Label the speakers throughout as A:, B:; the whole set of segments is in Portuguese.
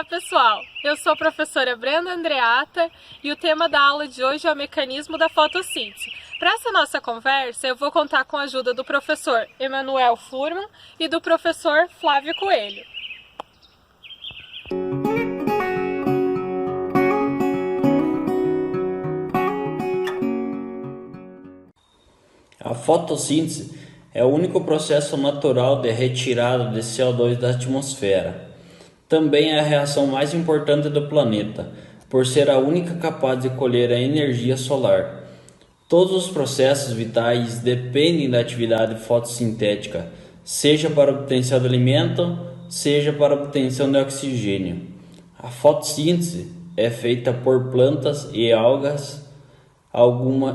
A: Olá pessoal, eu sou a professora Brenda Andreata e o tema da aula de hoje é o mecanismo da fotossíntese. Para essa nossa conversa eu vou contar com a ajuda do professor Emanuel Furman e do professor Flávio Coelho.
B: A fotossíntese é o único processo natural de retirada de CO2 da atmosfera. Também é a reação mais importante do planeta, por ser a única capaz de colher a energia solar. Todos os processos vitais dependem da atividade fotossintética, seja para a obtenção de alimento, seja para a obtenção de oxigênio. A fotossíntese é feita por plantas e algas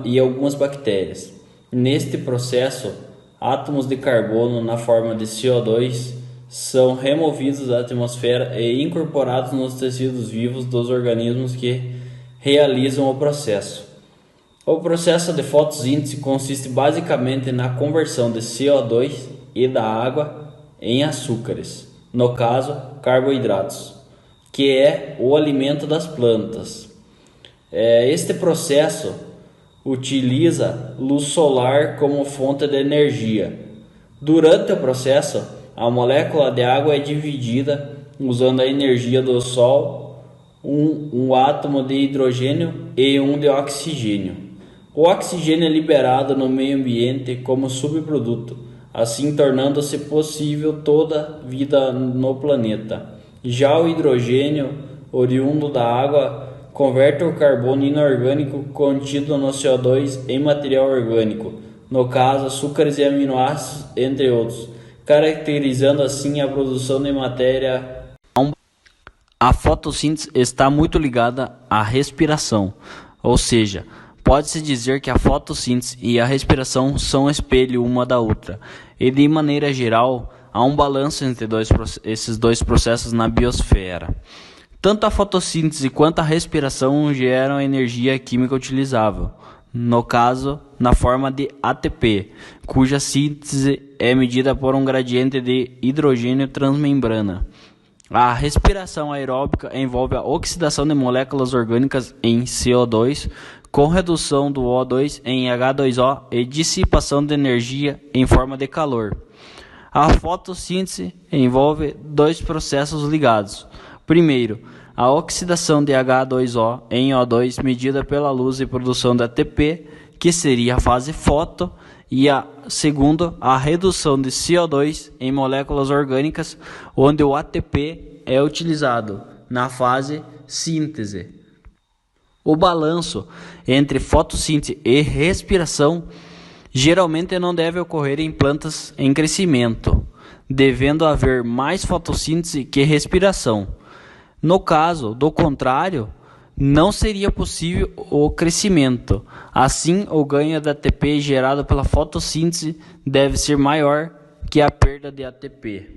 B: e algumas bactérias. Neste processo, átomos de carbono na forma de CO2 são removidos da atmosfera e incorporados nos tecidos vivos dos organismos que realizam o processo. O processo de fotossíntese consiste basicamente na conversão de CO2 e da água em açúcares, no caso, carboidratos, que é o alimento das plantas. Este processo utiliza luz solar como fonte de energia. Durante o processo, a molécula de água é dividida usando a energia do Sol, um átomo de hidrogênio e um de oxigênio. O oxigênio é liberado no meio ambiente como subproduto, assim tornando-se possível toda vida no planeta. Já o hidrogênio, oriundo da água, converte o carbono inorgânico contido no CO2 em material orgânico, no caso açúcares e aminoácidos, entre outros, caracterizando assim a produção de matéria. A fotossíntese está muito ligada à respiração, ou seja, pode-se dizer que a fotossíntese e a respiração são espelho uma da outra, e de maneira geral há um balanço entre esses dois processos na biosfera. Tanto a fotossíntese quanto a respiração geram energia química utilizável, no caso, na forma de ATP, cuja síntese é medida por um gradiente de hidrogênio transmembrana. A respiração aeróbica envolve a oxidação de moléculas orgânicas em CO2, com redução do O2 em H2O e dissipação de energia em forma de calor. A fotossíntese envolve dois processos ligados. Primeiro, a oxidação de H2O em O2 medida pela luz e produção de ATP, que seria a fase foto, e segundo, a redução de CO2 em moléculas orgânicas, onde o ATP é utilizado na fase síntese. O balanço entre fotossíntese e respiração geralmente não deve ocorrer em plantas em crescimento, devendo haver mais fotossíntese que respiração. No caso do contrário, não seria possível o crescimento. Assim, o ganho de ATP gerado pela fotossíntese deve ser maior que a perda de ATP.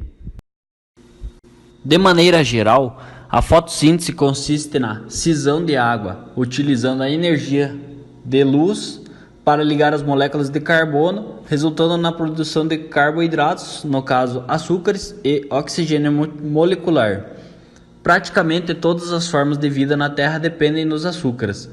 B: De maneira geral, a fotossíntese consiste na cisão de água, utilizando a energia de luz para ligar as moléculas de carbono, resultando na produção de carboidratos, no caso açúcares, e oxigênio molecular. Praticamente todas as formas de vida na Terra dependem dos açúcares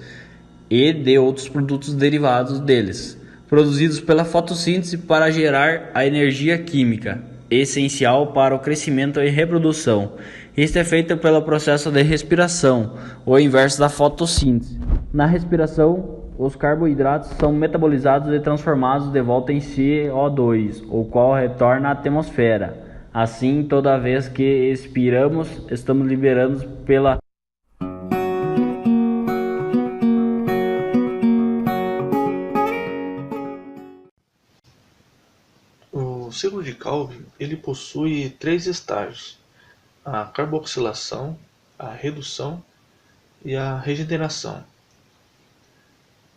B: e de outros produtos derivados deles, produzidos pela fotossíntese para gerar a energia química, essencial para o crescimento e reprodução. Isto é feito pelo processo de respiração, o inverso da fotossíntese. Na respiração, os carboidratos são metabolizados e transformados de volta em CO2, o qual retorna à atmosfera. Assim, toda vez que expiramos, estamos liberando pela
C: O ciclo de Calvin ele possui três estágios: a carboxilação, a redução e a regeneração.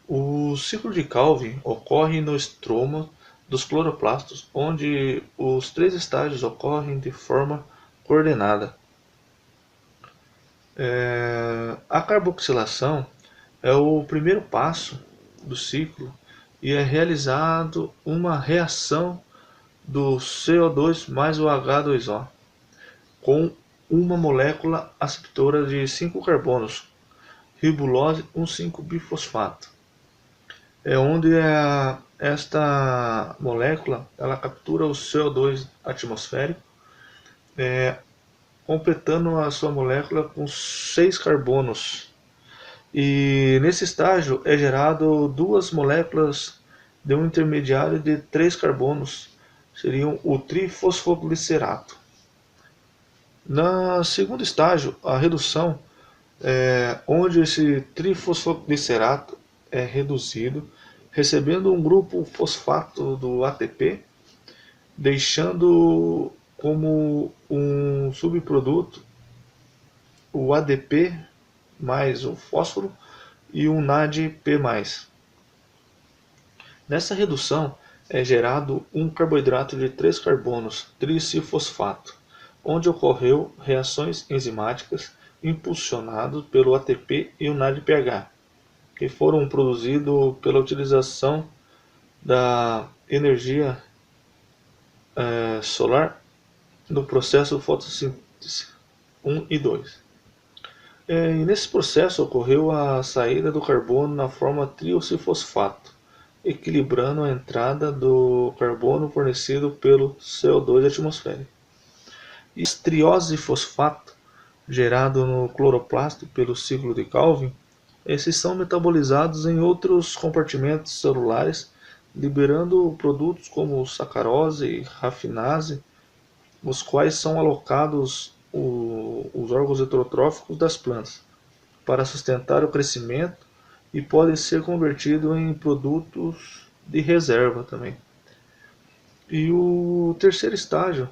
C: O ciclo de Calvin ocorre no estroma dos cloroplastos, onde os três estágios ocorrem de forma coordenada. A carboxilação é o primeiro passo do ciclo e é realizado uma reação do CO2 mais o H2O com uma molécula aceptora de 5 carbonos, ribulose 1,5-bifosfato. É onde esta molécula ela captura o CO2 atmosférico, completando a sua molécula com 6 carbonos. E nesse estágio é gerado duas moléculas de um intermediário de 3 carbonos, seriam o trifosfoglicerato. No segundo estágio, a redução, onde esse trifosfoglicerato é reduzido, recebendo um grupo fosfato do ATP, deixando como um subproduto o ADP mais o fósforo e um NADP+. Nessa redução é gerado um carboidrato de 3 carbonos, tricifosfato, onde ocorreu reações enzimáticas impulsionadas pelo ATP e o NADPH, que foram produzidos pela utilização da energia solar no processo fotossíntese 1 e 2. E nesse processo ocorreu a saída do carbono na forma triocifosfato, equilibrando a entrada do carbono fornecido pelo CO2 atmosférico. E esse triosifosfato, gerado no cloroplasto pelo ciclo de Calvin, esses são metabolizados em outros compartimentos celulares, liberando produtos como sacarose e rafinase, os quais são alocados os órgãos heterotróficos das plantas para sustentar o crescimento e podem ser convertidos em produtos de reserva também. E o terceiro estágio,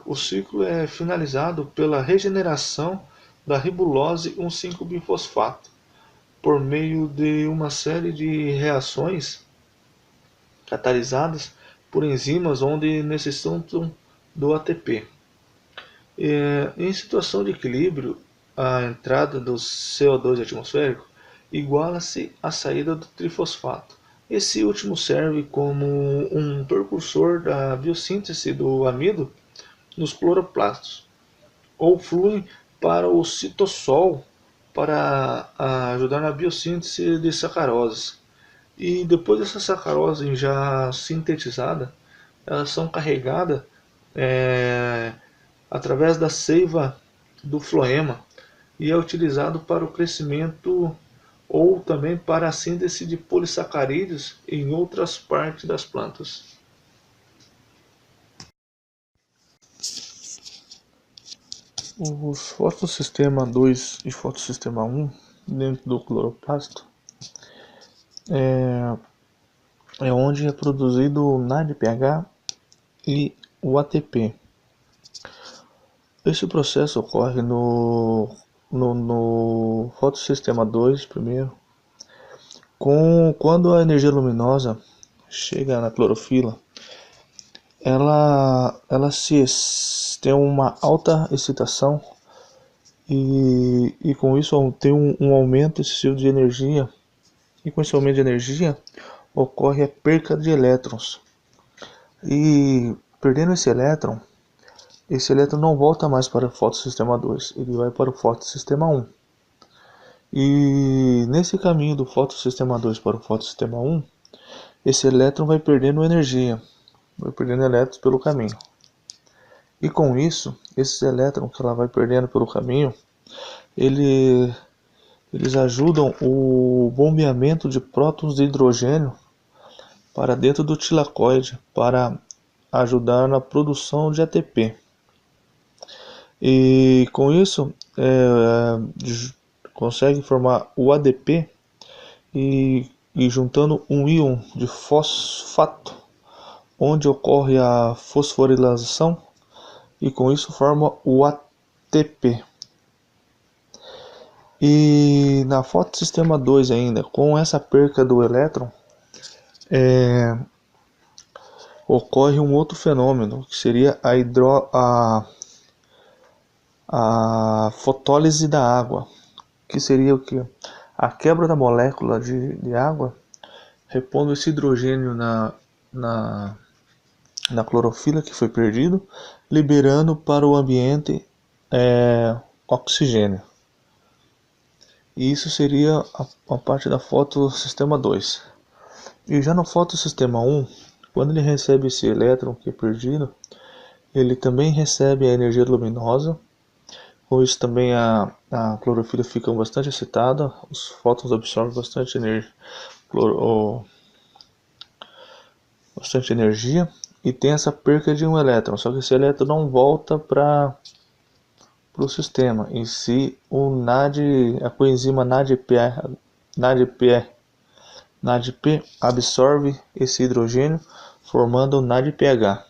C: o ciclo é finalizado pela regeneração da ribulose 1,5-bifosfato por meio de uma série de reações catalisadas por enzimas onde necessitam do ATP. Em situação de equilíbrio, a entrada do CO2 atmosférico iguala-se à saída do trifosfato. Esse último serve como um precursor da biossíntese do amido nos cloroplastos, ou flui para o citossol para ajudar na biossíntese de sacaroses. E depois dessa sacarose já sintetizada, elas são carregadas através da seiva do floema e é utilizado para o crescimento ou também para a síntese de polissacarídeos em outras partes das plantas. Os fotossistema 2 e fotossistema 1 dentro do cloroplasto é onde é produzido o NADPH e o ATP. Esse processo ocorre no fotossistema 2 primeiro, quando a energia luminosa chega na clorofila, ela tem uma alta excitação e com isso tem um aumento excessivo de energia, e com esse aumento de energia ocorre a perca de elétrons, e perdendo esse elétron não volta mais para o fotossistema 2, ele vai para o fotossistema 1. E nesse caminho do fotossistema 2 para o fotossistema 1, esse elétron vai perdendo energia, vai perdendo elétrons pelo caminho. E com isso, esses elétrons que ela vai perdendo pelo caminho, eles ajudam o bombeamento de prótons de hidrogênio para dentro do tilacoide, para ajudar na produção de ATP. E com isso consegue formar o ADP e juntando um íon de fosfato, onde ocorre a fosforilação, e com isso forma o ATP. E na fotossistema 2 ainda, com essa perca do elétron, ocorre um outro fenômeno, que seria a fotólise da água, que seria o que? A quebra da molécula de água, repondo esse hidrogênio na clorofila que foi perdido, liberando para o ambiente oxigênio. E isso seria a parte da fotossistema 2. E já no fotossistema 1, quando ele recebe esse elétron que é perdido, ele também recebe a energia luminosa. Com isso também a clorofila fica bastante excitada, os fótons absorvem bastante energia e tem essa perca de um elétron, só que esse elétron não volta para o sistema, em si a coenzima NADP absorve esse hidrogênio formando o NADPH.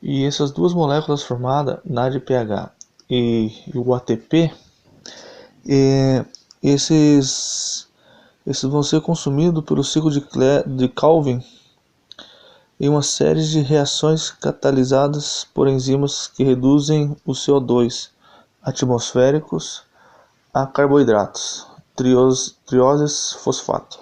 C: E essas duas moléculas formadas, NADPH e o ATP, esses vão ser consumidos pelo ciclo de Calvin em uma série de reações catalisadas por enzimas que reduzem o CO2 atmosféricos a carboidratos, trioses fosfato.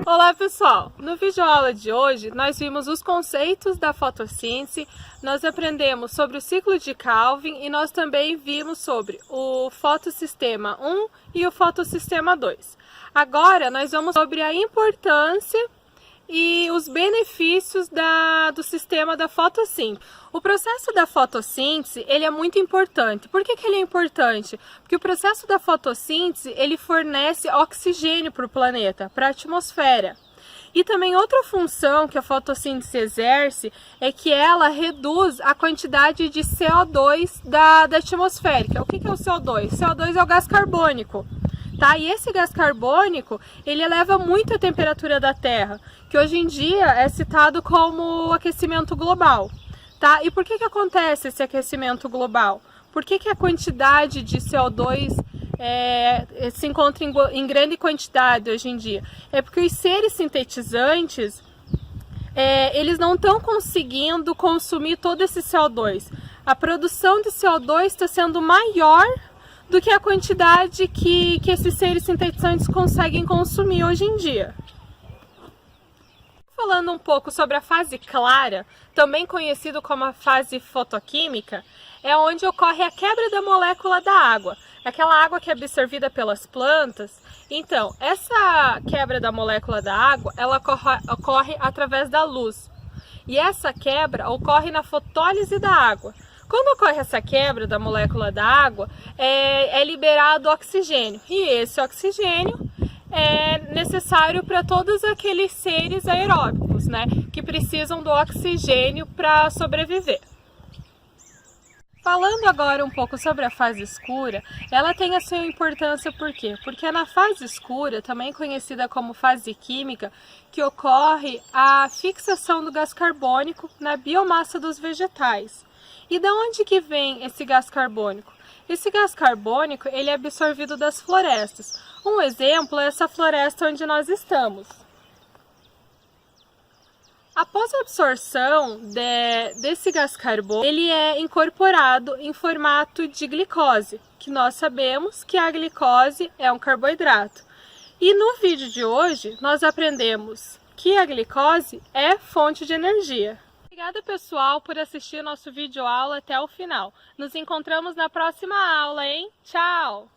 A: Olá pessoal, no vídeo aula de hoje nós vimos os conceitos da fotossíntese, nós aprendemos sobre o ciclo de Calvin e nós também vimos sobre o fotossistema 1 e o fotossistema 2. Agora nós vamos sobre a importância e os benefícios do sistema da fotossíntese. O processo da fotossíntese ele é muito importante. Por que ele é importante? Porque o processo da fotossíntese ele fornece oxigênio para o planeta, para a atmosfera. E também outra função que a fotossíntese exerce é que ela reduz a quantidade de CO2 da atmosférica. O que é o CO2? CO2 é o gás carbônico. Tá? E esse gás carbônico, ele eleva muito a temperatura da Terra, que hoje em dia é citado como aquecimento global. Tá? E por que acontece esse aquecimento global? Por que a quantidade de CO2 se encontra em grande quantidade hoje em dia? É porque os seres sintetizantes, eles não estão conseguindo consumir todo esse CO2. A produção de CO2 está sendo maior do que a quantidade que esses seres sintetizantes conseguem consumir hoje em dia. Falando um pouco sobre a fase clara, também conhecido como a fase fotoquímica, é onde ocorre a quebra da molécula da água, aquela água que é absorvida pelas plantas. Então, essa quebra da molécula da água, ela ocorre através da luz. E essa quebra ocorre na fotólise da água. Quando ocorre essa quebra da molécula da água, é liberado oxigênio. E esse oxigênio é necessário para todos aqueles seres aeróbicos, né, que precisam do oxigênio para sobreviver. Falando agora um pouco sobre a fase escura, ela tem a sua importância por quê? Porque na fase escura, também conhecida como fase química, que ocorre a fixação do gás carbônico na biomassa dos vegetais. E de onde que vem esse gás carbônico? Esse gás carbônico ele é absorvido das florestas. Um exemplo é essa floresta onde nós estamos. Após a absorção desse gás carbônico, ele é incorporado em formato de glicose, que nós sabemos que a glicose é um carboidrato. E no vídeo de hoje, nós aprendemos que a glicose é fonte de energia. Obrigada, pessoal, por assistir nosso vídeo aula até o final. Nos encontramos na próxima aula, hein? Tchau!